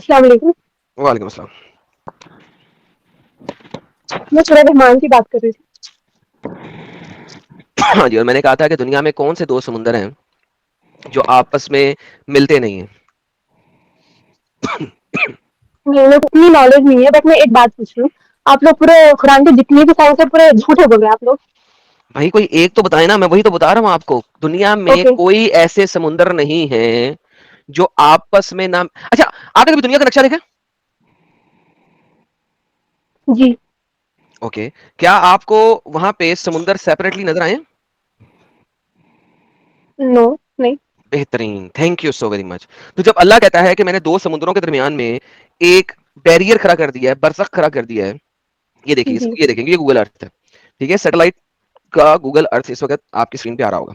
السلام علیکم. وعلیکم السلام. میں سورہ رحمان کی بات کر رہی تھی. ہاں جی, اور میں نے کہا تھا کہ دنیا میں کون سے دو سمندر ہیں جو آپس میں ملتے نہیں ہیں. میرے کو اتنی نالج نہیں ہے, بٹ میں ایک بات پوچھ رہی ہوں. آپ لوگ پورے قرآن کے جتنی بھی سائنس ہے پورے جھوٹے بول رہے ہیں آپ لوگ. بھائی کوئی ایک تو بتائے نا, میں وہی تو بتا رہا ہوں آپ کو. دنیا میں اوکے کوئی ایسے سمندر نہیں ہیں جو آپس میں نہ. اچھا, آپ نے کبھی دنیا کا نقشہ دیکھا؟ جی. اوکے, کیا آپ کو وہاں پہ سمندر سیپریٹلی نظر آئے؟ نو نہیں. بہترین, thank you so very much. تو جب اللہ کہتا ہے کہ میں نے دو سمندروں کے درمیان میں ایک بیریئر کھڑا کر دیا ہے, برزخ کھڑا کر دیا ہے, یہ دیکھیے, جی یہ دیکھیں گے, یہ گوگل ارتھ ہے, ٹھیک ہے, سیٹلائٹ کا گوگل ارتھ اس وقت آپ کی اسکرین پہ آ رہا ہوگا.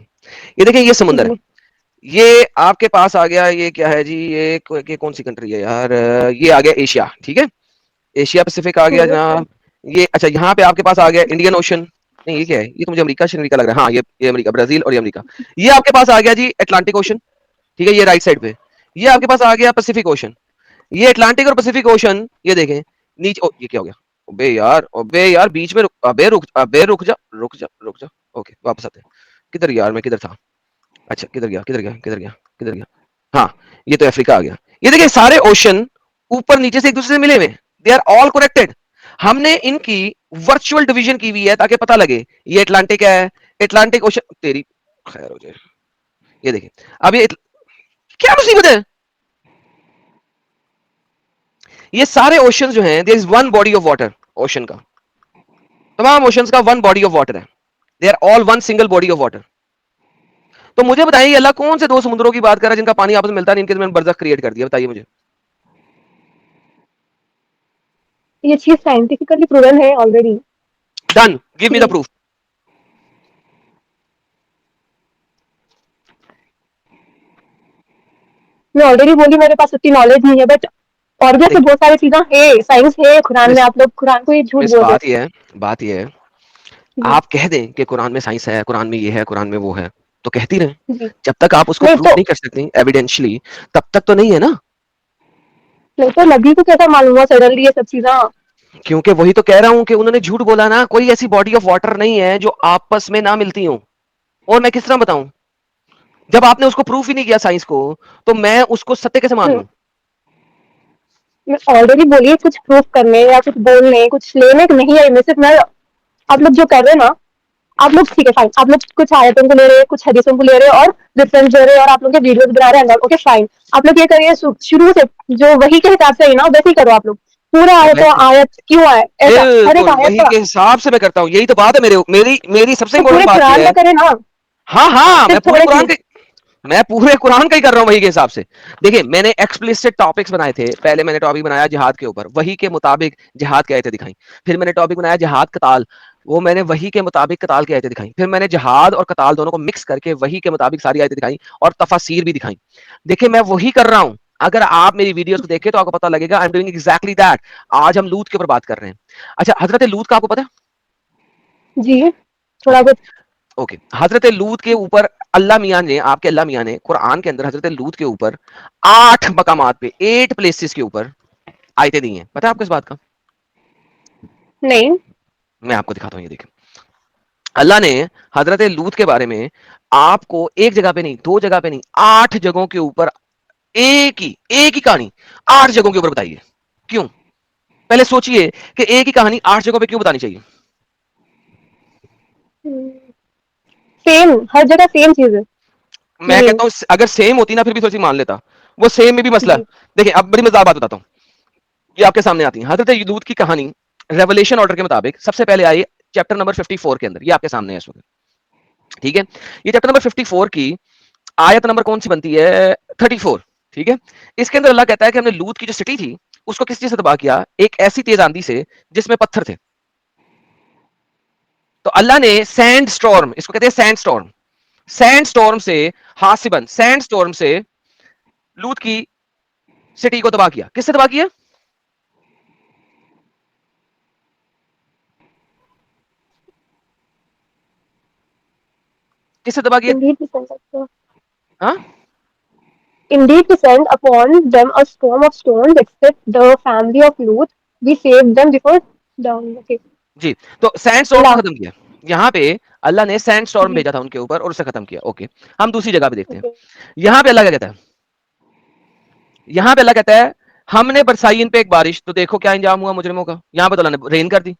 یہ دیکھیں, یہ سمندر جی ہے, یہ آپ کے پاس آ گیا. یہ کیا ہے جی, یہ کون سی کنٹری ہے یار, یہ آ گیا ایشیا, ٹھیک ہے, ایشیا پیسفک آ گیا جناب. یہ اچھا, یہاں پہ آپ کے پاس آ گیا انڈین اوشن. نہیں, یہ کیا ہے, یہ تو مجھے امریکہ شمریکہ لگ رہا ہے. ہاں, یہ امریکہ, برازیل اور یہ امریکہ. یہ آپ کے پاس آ گیا جی اٹلانٹک اوشن, ٹھیک ہے, یہ رائٹ سائڈ پہ. یہ آپ کے پاس آ گیا پیسفک اوشن. یہ اٹلانٹک اور پیسفک اوشن, یہ دیکھیں نیچے. یہ کیا ہو گیا, ابے یار بیچ میں ابے رک جا, رک جا, رک جا. اوکے, واپس آتے ہیں. کدھر یار, میں کدھر تھا؟ اچھا, کدھر گیا, کدھر گیا, کدھر گیا, کدھر گیا؟ ہاں, یہ تو افریقہ آ گیا. یہ دیکھیں سارے اوشن اوپر نیچے سے ایک دوسرے سے ملے ہوئے, دے آر آل کنیکٹڈ. ہم نے ان کی ورچوئل ڈویژن کی ہوئی ہے تاکہ پتہ لگے یہ اٹلانٹک ہے, اٹلانٹک اوشن. تیری خیر ہو جائے. یہ دیکھیں, اب یہ کیا مصیبت ہے. یہ سارے اوشن جو ہیں, there is one body of water. Ocean کا, تمام اوشنز کا ون باڈی آف واٹر ہے. They are all one single body of water. تو مجھے بتائیے اللہ کون سے دو سمندروں کی بات کر رہا ہے جن کا پانی آپس میں ملتا نہیں, ان کے درمیان برزخ کریٹ کر دیا؟ بتائیے مجھے. یہ چیز سائنٹیفکلی پروون ہے already. Done, give me the proof. میں آلریڈی بولی میرے پاس اتنی نالج نہیں ہے, بٹ اور بھی ایسے بہت ساری چیزیں ہے, سائنس ہے قرآن میں. مس آپ لوگ قرآن کو ہی جھوٹ مس بول رہے بات یہ ہے, بات یہ ہے, ہیں. آپ کہہ دیں کہ قرآن میں سائنس ہے, قرآن میں یہ ہے, قرآن میں وہ ہے, تو کہتی رہیں. جی جی. جب تک آپ اس کو نہیں پروف تو نہیں کر سکتی ایویڈینشلی, تب تک تو نہیں ہے نا. نہیں تو نبی کو کیسا معلوم ہوا سڈنلی یہ سب چیزاں؟ کیونکہ وہی تو کہہ رہا ہوں کہ انہوں نے جھوٹ بولا نا. کوئی ایسی باڈی آف واٹر نہیں ہے جو آپس میں نہ ملتی ہوں, اور میں کس طرح بتاؤں جب آپ نے اس کو پروف ہی نہیں کیا سائنس کو, تو میں اس کو ستیہ کیسے مان لوں؟ میں آلریڈی بولی کچھ پروف کرنے یا کچھ بولنے, کچھ لینے نہیں ہے. میں صرف میں آپ لوگ جو کر رہے ہیں نا, آپ لوگ ٹھیک ہے فائن, آپ لوگ کچھ آیتوں کو لے رہے ہیں, کچھ حدیثوں کو لے رہے ہیں اور ریفرنس دے رہے ہیں, اور آپ لوگ کے ویڈیوز بنا رہے ہیں اندر. اوکے فائن, آپ لوگ یہ کریے شروع سے جو وہی کے حساب سے ہے نا ویسے ہی کرو. آپ لوگ پورا آیت کیوں آئے ایسا ہر ایک بالکل آیت وہی کا کے حساب سے میں کرتا ہوں. یہی تو بات ہے, میری سب سے تو پورے امپورٹنٹ بات قرآن یہ کا ہے. کرے نا, ہاں ہاں, صرف تھوڑے کی. میں پورے قرآن کا ہی کر رہا ہوں وہی کے حساب سے. دیکھیں میں نے ایکسپلسٹ ٹاپکس بنائے تھے. پہلے میں نے ٹاپک بنایا جہاد کے اوپر, وہی کے مطابق جہاد کی آیتیں دکھائیں. پھر میں نے ٹاپک بنایا جہاد قتال, وہ میں نے وہی کے مطابق قتال کی آیتیں دکھائیں. پھر میں نے جہاد اور قتال دونوں کو مکس کر کے وہی کے مطابق ساری آیتیں دکھائیں اور تفاسیر بھی دکھائیں. دیکھیں میں وہی کر رہا ہوں. اگر آپ میری ویڈیوز کو دیکھیں تو آپ کو پتہ لگے گا I am doing exactly that. آج ہم لوط کے اوپر بات کر رہے ہیں. اچھا, حضرت لوط کا آپ کو پتا ہے؟ جی تھوڑا اوکے بہت. اوکے, حضرت لوط کے اوپر اللہ میاں نے, آپ کے اللہ میاں نے قرآن کے اندر حضرت لوط کے اوپر 8 مقامات پہ, 8 پلیسز کے اوپر آیتیں دی ہیں. پتہ ہے آپ کو اس بات کا؟ نہیں. میں آپ کو دکھاتا ہوں, یہ دیکھیں. اللہ نے حضرت لوط کے بارے میں آپ کو ایک جگہ پہ نہیں, 2 جگہ پہ نہیں, 8 جگہوں کے اوپر ایک ہی کہانی 8 جگہوں کے اوپر بتائیے. کیوں؟ پہلے سوچئے کہ ایک ہی کہانی 8 جگہوں پہ کیوں بتانی چاہیے؟ سیم, ہر جگہ سیم چیز ہے. میں کہتا ہوں اگر سیم ہوتی نا پھر بھی تھوڑی سی مان لیتا. وہ سیم میں بھی مسئلہ. جی دیکھیں اب بڑی مزیدار بات بتاتا ہوں, یہ آپ کے سامنے آتی ہے. حضرت لوط کی کہانی ریولیشن آرڈر کے مطابق سب سے پہلے آئی چیپٹر نمبر 54 کے اندر. یہ آپ کے سامنے ہے اس وقت, ٹھیک ہے. یہ چیپٹر نمبر 54 کی آیت نمبر کون سی بنتی ہے؟ 34, ٹھیک ہے. اس کے اندر اللہ کہتا ہے کہ ہم نے لوط کی جو سٹی تھی اس کو کس چیز سے تباہ کیا؟ ایک ایسی تیز آندھی سے جس میں پتھر تھے. تو اللہ نے سینڈ سٹورم, اس کو کہتے ہیں سینڈ سٹورم, سینڈ سٹورم سے حاسبن, سینڈ سٹورم سے لوط کی سٹی کو تباہ کیا. کس سے تباہ کیا؟ کس سے تباہ کیا؟ انگلش بھی سن سکتے ہو. ہاں indeed to send upon them a storm of stones, except the family of Lut. We saved them before down. Okay. جی تو سینڈ اسٹارم کو Allah. ختم کیا یہاں پہ اللہ نے سینڈ اسٹارم جی. بھیجا تھا ان کے اوپر اور اسے ختم کیا اوکے ہم دوسری جگہ پہ دیکھتے ہیں Okay. یہاں پہ اللہ کیا کہتا ہے یہاں پہ اللہ کہتا ہے ہم نے برسائی ان پہ ایک بارش تو دیکھو کیا انجام ہوا مجرموں کا یہاں پہ تو اللہ نے رین کر دی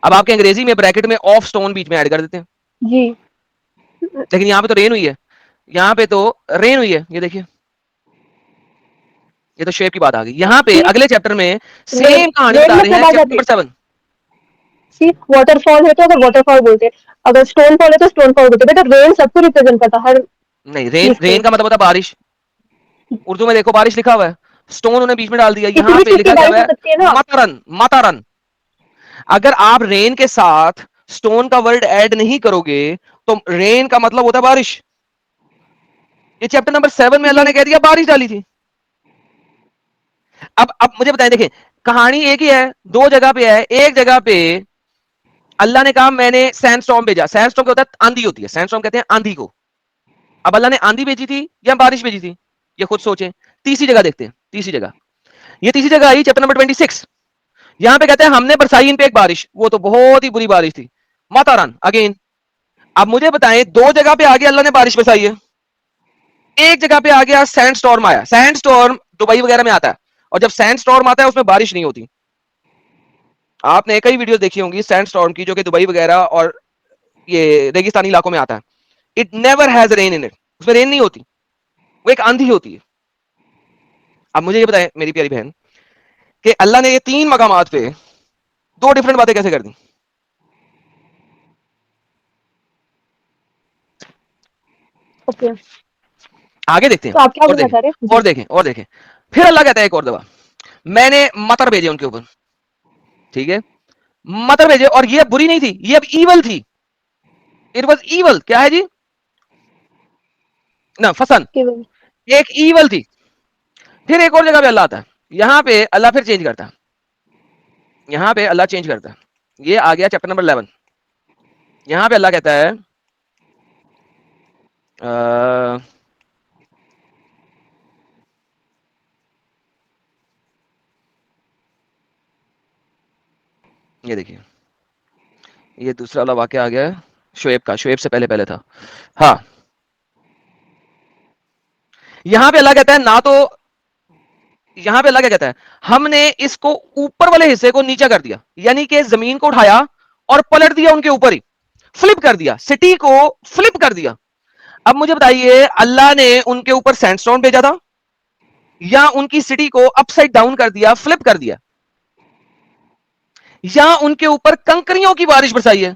اب آپ کے انگریزی میں بریکٹ میں آف سٹون بیچ میں ایڈ کر دیتے ہیں جی. لیکن یہاں پہ تو رین ہوئی ہے یہاں پہ تو رین ہوئی ہے یہ دیکھیے یہ تو شیپ کی بات آ گئی یہاں پہ See, اگلے چیپٹر میں rain, سیم کہانی rain بتا رہے مطلب ہیں آ چیپٹر جاتی نمبر 7 سی واٹر فال ہے تو اگر واٹر فال بولتے ہیں اگر اسٹون فال ہے تو اسٹون فال بولتے ہیں بیٹا رین سب کو ریپرزینٹ کرتا ہر نہیں رین چیز کو رین کا مطلب ہوتا ہے بارش اردو میں دیکھو بارش لکھا ہوا ہے سٹون انہیں بیچ میں ڈال دیا کسی یہاں بھی پہ چیز کی لکھا گیا بارش ہوا ہو ہے سکتی ہے نا. مطرن مطرن اگر آپ رین کے ساتھ سٹون کا ورڈ ایڈ نہیں کرو گے تو رین کا مطلب ہوتا ہے بارش یہ چیپٹر نمبر 7 میں اللہ جی. نے کہہ دیا بارش ڈالی تھی اب مجھے بتائیں دیکھیں کہانی ایک ہی ہے دو جگہ پہ ہے ایک جگہ پہ اللہ نے کہا میں نے سینڈ اسٹارم بھیجا سینڈ اسٹارم کیا ہوتا ہے آندھی ہوتی ہے سینڈ اسٹارم کہتے ہیں آندھی کو اب اللہ نے آندھی بھیجی تھی یا بارش بھیجی تھی یہ خود سوچیں تیسری جگہ دیکھتے ہیں تیسری جگہ یہ تیسری جگہ آئی چیپٹر نمبر 26 یہاں پہ کہتے ہیں ہم نے برسائی ان پہ ایک بارش وہ تو بہت ہی بری بارش تھی ماتارن اگین اب مجھے بتائیں دو جگہ پہ آگے اللہ نے بارش برسائی ہے ایک جگہ پہ آ گیا سینڈ اسٹارم آیا سینڈ اسٹارم دبئی وغیرہ میں آتا ہے اور جب سینڈ اسٹارم آتا ہے اس میں بارش نہیں ہوتی آپ نے کئی ویڈیوز دیکھی ہوں گی سینڈ اسٹارم کی جو کہ دبئی وغیرہ اور یہ ریگستانی علاقوں میں آتا ہے it never has rain in it اس میں رین نہیں ہوتی وہ ایک آندھی ہوتی ہے اب مجھے یہ بتائیں میری پیاری بہن کہ اللہ نے یہ تین مقامات پہ دو ڈفرنٹ باتیں کیسے کر دی اوکے. آگے دیکھتے ہیں تو آپ کیا اور بولنا دیکھیں چاہ رہے ہیں؟ اور جی. دیکھیں اور دیکھیں پھر اللہ کہتا ہے ایک اور دفعہ میں نے مطر بھیجے ان کے اوپر ٹھیک ہے مطر بھیجے اور یہ بری نہیں تھی یہ اب ایول تھی اٹ واز ایول کیا ہے جی نا فسن ایک ایول تھی پھر ایک اور جگہ پہ اللہ آتا ہے یہاں پہ اللہ پھر چینج کرتا ہے یہاں پہ اللہ چینج کرتا ہے یہ آ گیا چیپٹر نمبر 11 یہاں پہ اللہ کہتا ہے یہ دیکھیے یہ دوسرا والا واقعہ آ گیا ہے شعیب کا شعیب سے پہلے تھا ہاں یہاں پہ اللہ کہتا ہے نہ تو یہاں پہ اللہ کیا کہتا ہے ہم نے اس کو اوپر والے حصے کو نیچا کر دیا یعنی کہ زمین کو اٹھایا اور پلٹ دیا ان کے اوپر ہی فلپ کر دیا سٹی کو فلپ کر دیا اب مجھے بتائیے اللہ نے ان کے اوپر سینڈ اسٹون بھیجا تھا یا ان کی سٹی کو اپ سائڈ ڈاؤن کر دیا فلپ کر دیا یا ان کے اوپر کنکریوں کی بارش برسائی ہے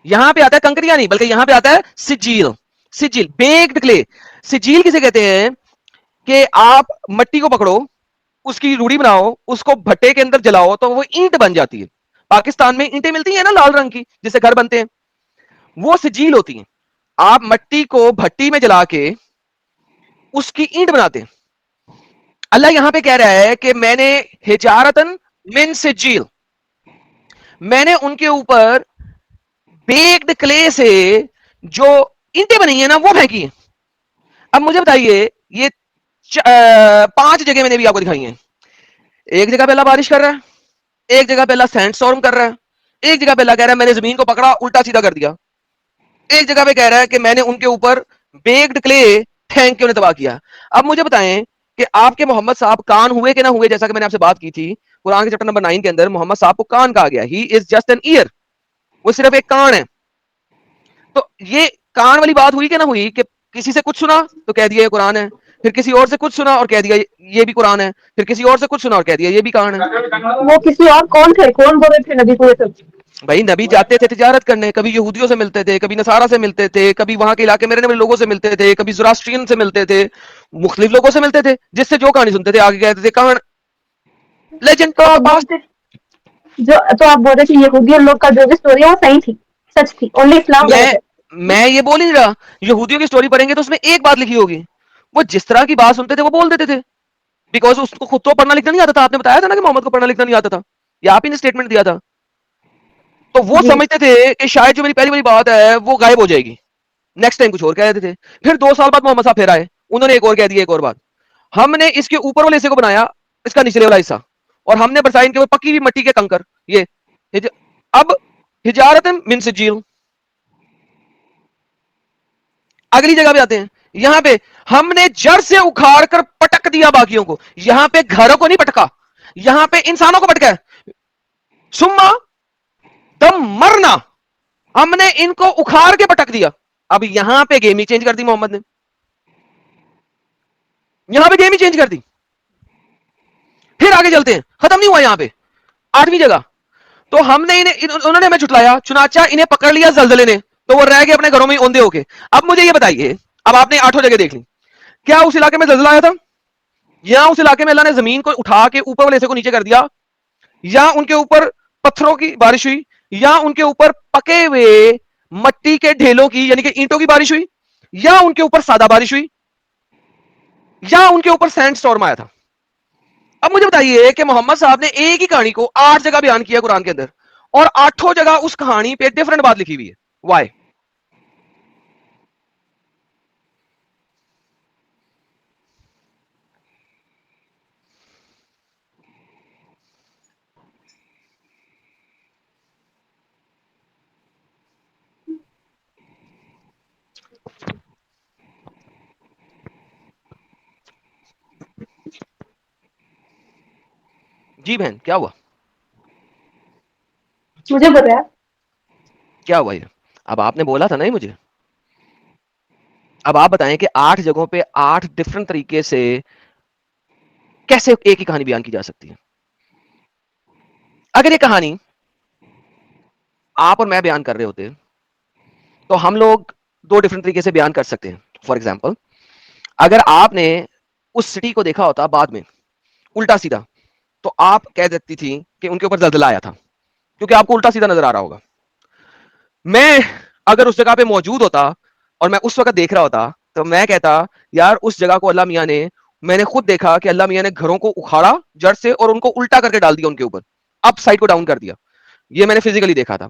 یہاں پہ آتا ہے کنکریاں نہیں بلکہ یہاں پہ آتا ہے سجیل سجیل بیکڈ کلے سجیل کسے کہتے ہیں کہ آپ مٹی کو پکڑو اس کی روڑی بناؤ اس کو بھٹے کے اندر جلاؤ تو وہ اینٹ بن جاتی ہے پاکستان میں اینٹیں ملتی ہیں نا لال رنگ کی جس سے گھر بنتے ہیں وہ سجیل ہوتی ہیں آپ مٹی کو بھٹی میں جلا کے اس کی اینٹ بناتے ہیں اللہ یہاں پہ کہہ رہا ہے کہ میں نے حجارتن من سجیل میں نے ان کے اوپر بیکڈ کلے سے جو اینٹیں بنی ہیں نا وہ پھینکی ہیں اب مجھے بتائیے یہ 5 جگہ میں نے بھی آپ کو دکھائی ہیں ایک جگہ پہ اللہ بارش کر رہا ہے ایک جگہ پہ اللہ سینڈ اسٹارم کر رہا ہے ایک جگہ پہ اللہ کہہ رہا ہے میں نے زمین کو پکڑا الٹا سیدھا کر دیا ایک جگہ پہ کہہ رہا ہے کہ میں نے ان کے اوپر بیکڈ کلے پھینک کے انہیں تباہ کیا اب مجھے بتائیں کہ آپ کے محمد صاحب کان ہوئے کہ نہ ہوئے جیسا کہ میں نے آپ سے بات کی تھی قرآن کے چیپٹر نمبر 9 کے اندر محمد صاحب کو کان کہا گیا ہی از جسٹ این ایئر وہ صرف ایک کان ہے تو یہ کان والی بات ہوئی کہ نہ ہوئی کہ کسی سے کچھ سنا تو کہہ دیا یہ قرآن ہے پھر کسی اور سے کچھ سنا اور کہہ دیا یہ بھی قرآن ہے پھر کسی اور سے کچھ سنا اور کہہ دیا یہ بھی کان ہے وہ کسی اور کون تھے کون بول رہے تھے نبی کو یہ سب بھائی نبی جاتے تھے تجارت کرنے کبھی یہودیوں سے ملتے تھے کبھی نصارہ سے ملتے تھے کبھی وہاں کے علاقے میں رہنے والے لوگوں سے ملتے تھے کبھی زوراسٹرین سے ملتے تھے مختلف لوگوں سے ملتے تھے جس سے جو کہانی سنتے تھے آگے کہتے تھے کہاں لیجنڈ تو آپ پاس بولتے تو آپ بول رہے کہ یہودی لوگ کا جو بھی اسٹوری ہے وہ صحیح تھی سچ تھی اونلی اسلام غلط ہے میں یہ بول ہی نہیں رہا یہودیوں کی سٹوری پڑھیں گے تو اس میں ایک بات لکھی ہوگی وہ جس طرح کی بات سنتے تھے وہ بول دیتے تھے بیکاز اس کو خود تو پڑھنا لکھنا نہیں آتا تھا آپ نے بتایا تھا نا کہ محمد کو پڑھنا لکھنا نہیں آتا تھا یا آپ ہی نے اسٹیٹمنٹ دیا تھا تو وہ جی سمجھتے تھے کہ شاید جو میری پہلی والی بات ہے وہ غائب ہو جائے گی نیکسٹ ٹائم کچھ اور کہہ دیتے تھے پھر 2 سال بعد محمد صاحب پھر آئے انہوں نے ایک اور کہہ دیا، ایک اور بات، ہم نے اس کے اوپر والے حصے کو بنایا اس کا نچلے والا حصہ، اور ہم نے برسائن کے وہ پکی ہوئی مٹی کے کنکر، یہ اب حجارت من سجیل. اگلی جگہ پہ آتے ہیں، یہاں پہ ہم نے جڑ سے اکھاڑ کر پٹک دیا باقیوں کو. یہاں پہ گھروں کو نہیں پٹکا، یہاں پہ انسانوں کو پٹکا ہے. سما دم مرنا، ہم نے ان کو اکھاڑ کے پٹک دیا. اب یہاں پہ گیم ہی چینج کر دی محمد نے، یہاں پہ گیم ہی چینج کر دی. پھر آگے چلتے ہیں، ختم نہیں ہوا یہاں پہ. 8ویں جگہ، تو ہم نے انہوں نے ہمیں جھٹلایا، چنانچہ انہیں پکڑ لیا زلزلے نے، تو وہ رہ گئے اپنے گھروں میں اوندے ہو کے. اب مجھے یہ بتائیے، اب آپ نے 8 جگہ دیکھ لی، کیا اس علاقے میں زلزلہ آیا تھا؟ یا اس علاقے میں اللہ نے زمین کو اٹھا کے اوپر والے حصے کو نیچے کر دیا، یا ان کے اوپر پتھروں کی بارش ہوئی، یا ان کے اوپر پکے ہوئے مٹی کے ڈھیلوں کی یعنی کہ اینٹوں کی بارش ہوئی، یا ان کے اوپر سادہ بارش ہوئی، یا ان کے اوپر سینڈ سٹارم آیا تھا؟ اب مجھے بتائیے کہ محمد صاحب نے ایک ہی کہانی کو 8 جگہ بیان کیا قرآن کے اندر، اور 8 جگہ اس کہانی پہ ڈفرنٹ بات لکھی ہوئی ہے. وائی؟ جی بہن کیا ہوا؟ مجھے بتایا کیا ہوا یہ؟ اب آپ نے بولا تھا نا مجھے، اب آپ بتائیں کہ 8 جگہوں پہ 8 ڈفرنٹ طریقے سے کیسے ایک ہی کہانی بیان کی جا سکتی ہے؟ اگر یہ کہانی آپ اور میں بیان کر رہے ہوتے تو ہم لوگ 2 ڈفرنٹ طریقے سے بیان کر سکتے ہیں. فار ایگزامپل، اگر آپ نے اس سٹی کو دیکھا ہوتا بعد میں الٹا سیدھا، تو آپ کہہ دیتی تھی کہ ان کے اوپر زلزلہ آیا تھا، کیونکہ آپ کو الٹا سیدھا نظر آ رہا ہوگا. میں اگر اس جگہ پہ موجود ہوتا اور میں اس وقت دیکھ رہا ہوتا تو میں کہتا یار اس جگہ کو اللہ میاں نے، میں نے خود دیکھا کہ اللہ میاں نے گھروں کو اکھاڑا جڑ سے اور ان کو الٹا کر کے ڈال دیا ان کے اوپر، اپ سائڈ کو ڈاؤن کر دیا. یہ میں نے فزیکلی دیکھا تھا.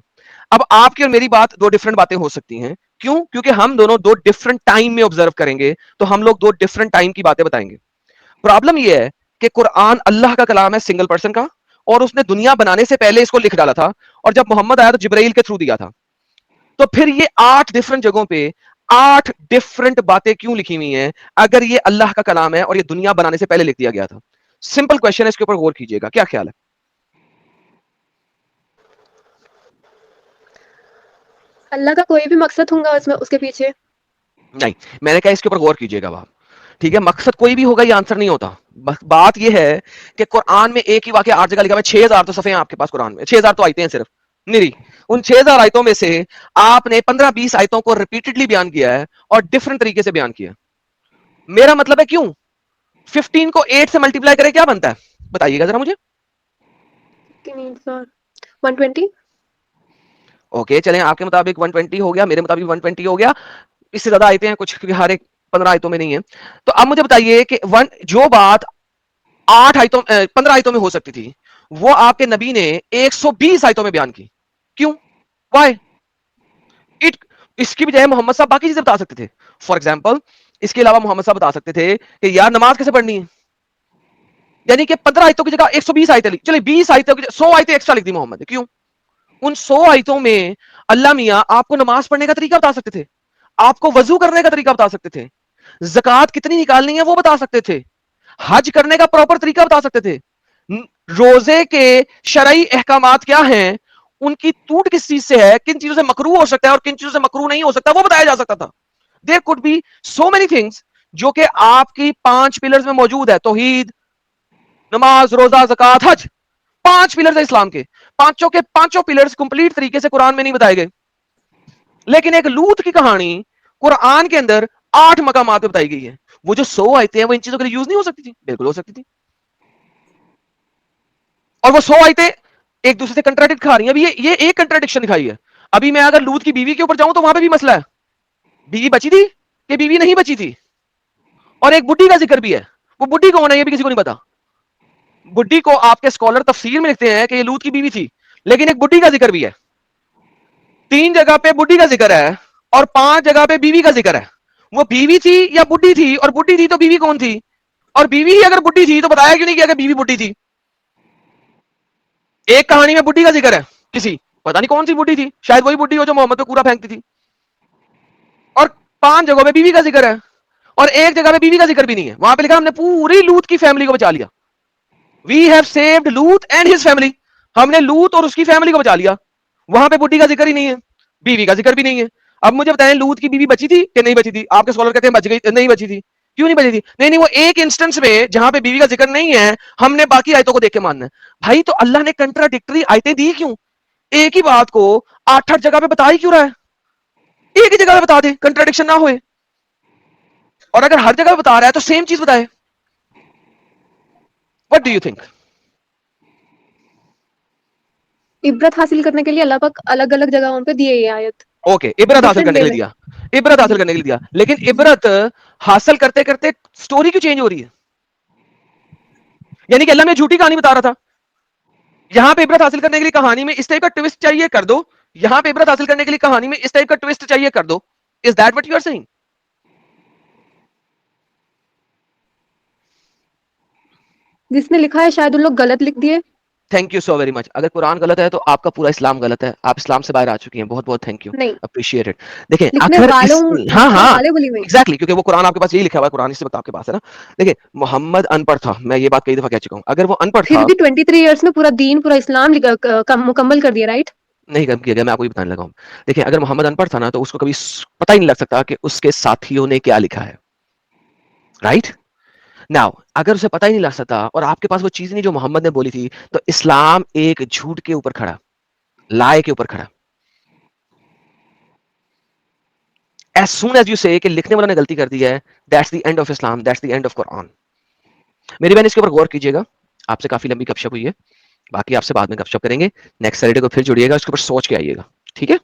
اب آپ کی اور میری بات 2 ڈفرنٹ باتیں ہو سکتی ہیں. کیوں؟ کیونکہ ہم دونوں 2 ڈفرنٹ ٹائم میں آبزرو کریں گے، تو ہم لوگ 2 ڈفرنٹ ٹائم کی باتیں بتائیں گے. پرابلم یہ ہے کہ قرآن اللہ کا کلام ہے، سنگل پرسن کا، اور اس نے دنیا بنانے سے پہلے اس کو لکھ ڈالا تھا، اور جب محمد آیا تو جبرائیل کے تھرو دیا تھا. تو پھر یہ 8 ڈفرنٹ جگہوں پہ 8 ڈفرنٹ باتیں کیوں لکھی ہوئی ہیں اگر یہ اللہ کا کلام ہے اور یہ دنیا بنانے سے پہلے لکھ دیا گیا تھا؟ سمپل کوشچن ہے، اس کے اوپر غور کیجئے گا. کیا خیال ہے؟ اللہ کا کوئی بھی مقصد ہوگا اس میں، اس کے پیچھے. نہیں، میں نے کہا اس کے اوپر غور کیجئے گا آپ. ٹھیک ہے، مقصد کوئی بھی ہوگا یہ آنسر نہیں ہوتا. بات یہ ہے کہ قرآن میں ایک ہی واقعہ 8 جگہ لکھا ہے. 6000 تو صفحے ہیں آپ کے پاس قرآن میں، 6000 تو آیتیں ہیں صرف نری. ان 6000 آیتوں میں سے آپ نے 15-20 آیتوں کو ریپیٹڈلی بیان کیا ہے اور ڈفرنٹ طریقے سے بیان کیا. میرا مطلب ہے کیوں 15 کو 8 سے ملٹیپلائی کرے کیا بنتا ہے؟ بتائیے گا ذرا مجھے. 120. اوکے چلیں، آپ کے مطابق 120 ہو گیا، میرے مطابق 120 ہو گیا. اس سے زیادہ آیتیں ہیں کچھ، کیونکہ ہر ایک 15 آیتوں میں نہیں ہے. تو اب مجھے بتائیے کہ جو بات 8 آیتوں 15 آیتوں میں ہو سکتی تھی وہ آپ کے نبی نے 120 آیتوں میں بیان کی. کیوں؟ وائی؟ اس کی بجائے محمد صاحب باقی چیزیں بتا سکتے تھے. فار ایگزامپل، اس کے علاوہ محمد صاحب بتا سکتے تھے کہ یار نماز کیسے پڑھنی ہے، یعنی کہ 15 آیتوں کی جگہ 120 آیتیں لکھ، چلے 20 آیتوں کی 100 آیتیں ایکسٹرا لکھ دی محمد نے. کیوں؟ ان 100 آیتوں میں اللہ میاں آپ کو نماز پڑھنے کا طریقہ بتا سکتے تھے، آپ کو وضو کرنے کا طریقہ بتا سکتے تھے، زکوٰۃ کتنی نکالنی ہے وہ بتا سکتے تھے، حج کرنے کا پراپر طریقہ بتا سکتے تھے، روزے کے شرعی احکامات کیا ہیں، ان کی ٹوٹ کس چیز سے ہے، کن چیزوں سے مکروہ ہو سکتا ہے اور کن چیزوں سے مکروہ نہیں ہو سکتا، وہ بتایا جا سکتا تھا. There could be so many things جو کہ آپ کی 5 پلرز میں موجود ہے. توحید، نماز، روزہ، زکوٰۃ، حج، 5 پلرز ہیں اسلام کے. پانچوں کے پانچوں پلرز کمپلیٹ طریقے سے قرآن میں نہیں بتائے گئے. لیکن ایک لوط کی کہانی قرآن کے اندر 8 مقامات پہ بتائی گئی ہے. وہ جو 100 آیتیں ہیں وہ ان چیزوں کے لیے یوز نہیں ہو سکتی تھی؟ بالکل ہو سکتی تھی. اور وہ 100 آیتیں ایک دوسرے سے کنٹراڈکٹ کھا رہی ہیں. ابھی یہ ایک کنٹراڈکشن دکھائی ہے. ابھی میں اگر لوط کی بیوی کے اوپر جاؤں تو وہاں پہ بھی مسئلہ ہے، بیوی بچی تھی کہ بیوی نہیں بچی تھی. اور ایک بڈھی کا ذکر بھی ہے. وہ بڈھی کون ہے یہ بھی کسی کو نہیں پتا. بڈھی کو آپ کے اسکالر تفسیر میں لکھتے ہیں کہ یہ لوط کی بیوی تھی، لیکن ایک بڈھی کا ذکر بھی ہے. 3 جگہ پہ بڈھی کا ذکر ہے اور 5 جگہ پہ بیوی کا ذکر ہے. وہ بیوی تھی یا بڈھی تھی؟ اور بڈھی تھی تو بیوی کون تھی؟ اور بیوی ہی اگر بڈھی تھی تو بتایا کیوں نہیں کیا کہ بیوی بڈھی تھی؟ ایک کہانی میں بڈھی کا ذکر ہے کسی پتہ نہیں کون سی بڈھی تھی، شاید وہی بڈھی ہو جو محمد پہ کوڑا پھینکتی تھی، اور 5 جگہوں پہ بیوی کا ذکر ہے، اور ایک جگہ پہ بیوی کا ذکر بھی نہیں ہے، وہاں پہ لکھا ہم نے پوری لوط کی فیملی کو بچا لیا. We have saved Lot and his family, ہم نے لوط اور اس کی فیملی کو بچا لیا. وہاں پہ بڈھی کا ذکر ہی نہیں ہے، بیوی کا ذکر بھی نہیں ہے. اب مجھے بتائیں لوط کی بیوی بچی تھی کہ نہیں بچی تھی؟ آپ کے اسکالر کہتے ہیں بچ گئی، نہیں بچی تھی. کیوں نہیں بچی تھی؟ نہیں وہ ایک انسٹنس میں جہاں پہ بیوی کا ذکر نہیں ہے ہم نے باقی آیتوں کو دیکھ کے ماننا ہے. بھائی تو اللہ نے کنٹراڈکٹری آیتیں دی کیوں؟ ایک ہی بات کو 8 جگہ پہ بتا ہی کیوں رہا ہے؟ ایک ہی جگہ پہ بتا دے، کنٹراڈکشن نہ ہوئے. اور اگر ہر جگہ بتا رہا ہے تو سیم چیز بتائے. What do you think? عبرت حاصل کرنے کے لیے اللہ پاک الگ الگ جگہوں پہ دیے یہ آیت اوکے عبرت حاصل ڈفرنٹ کرنے وے کے لیے میں. دیا، عبرت حاصل جی کرنے کے لیے دیا، لیکن جی عبرت حاصل کرتے کرتے سٹوری کیوں چینج ہو رہی ہے؟ یعنی کہ اللہ میں جھوٹی کہانی بتا رہا تھا، یہاں پہ عبرت حاصل کرنے کے لیے کہانی میں اس ٹائپ کا ٹویسٹ چاہیے کر دو، یہاں پہ عبرت حاصل کرنے کے لیے کہانی میں اس ٹائپ کا ٹویسٹ چاہیے کر دو. Is that what you are seeing? جس نے لکھا ہے شاید ان لوگ غلط لکھ دیے. Thank you so very much. اگر قرآن غلط ہے تو آپ کا پورا اسلام غلط ہے، آپ اسلام سے باہر آ چکی ہیں. بہت بہت تھینک یو، نہیں اپریشیٹ اٹ. دیکھیں لکھنے اگر اس والوں ہاں لکھنے ہاں والے بلی ہوئی. ایگزیکٹلی کیونکہ وہ قرآن آپ کے پاس یہی لکھا ہوا ہے، قرآن اس سے آپ کے پاس ہے نا. دیکھیں محمد ان پڑھ تھا، میں یہ بات کئی دفعہ کہہ چکا ہوں. اگر وہ ان پڑھ پھر تھا، بھی 23 ایئرس میں پورا دین پورا اسلام مکمل کر دیا، رائٹ؟ نہیں کم کیا گیا، میں آپ کو یہ بتانے لگا ہوں. دیکھیں اگر محمد ان پڑھ تھا نا تو اس کو کبھی پتہ ہی نہیں لگ سکتا کہ اس کے ساتھیوں نے کیا لکھا ہے، رائٹ؟ ناؤ اگر اسے پتہ ہی نہیں لگ سکتا اور آپ کے پاس وہ چیز نہیں جو محمد نے بولی تھی، تو اسلام ایک جھوٹ کے اوپر کھڑا، لائے کے اوپر کھڑا. As soon as you say کہ لکھنے والا نے غلطی کر دی ہے، that's the end of Islam, that's the end of Quran. میری بہن اس کے اوپر غور کیجیے گا. آپ سے کافی لمبی گپ شپ ہوئی ہے، باقی آپ سے بعد میں گپ شپ کریں گے. نیکسٹ سیٹرڈے کو پھر جڑیے گا، اس کے اوپر سوچ کے آئیے گا، ٹھیک ہے؟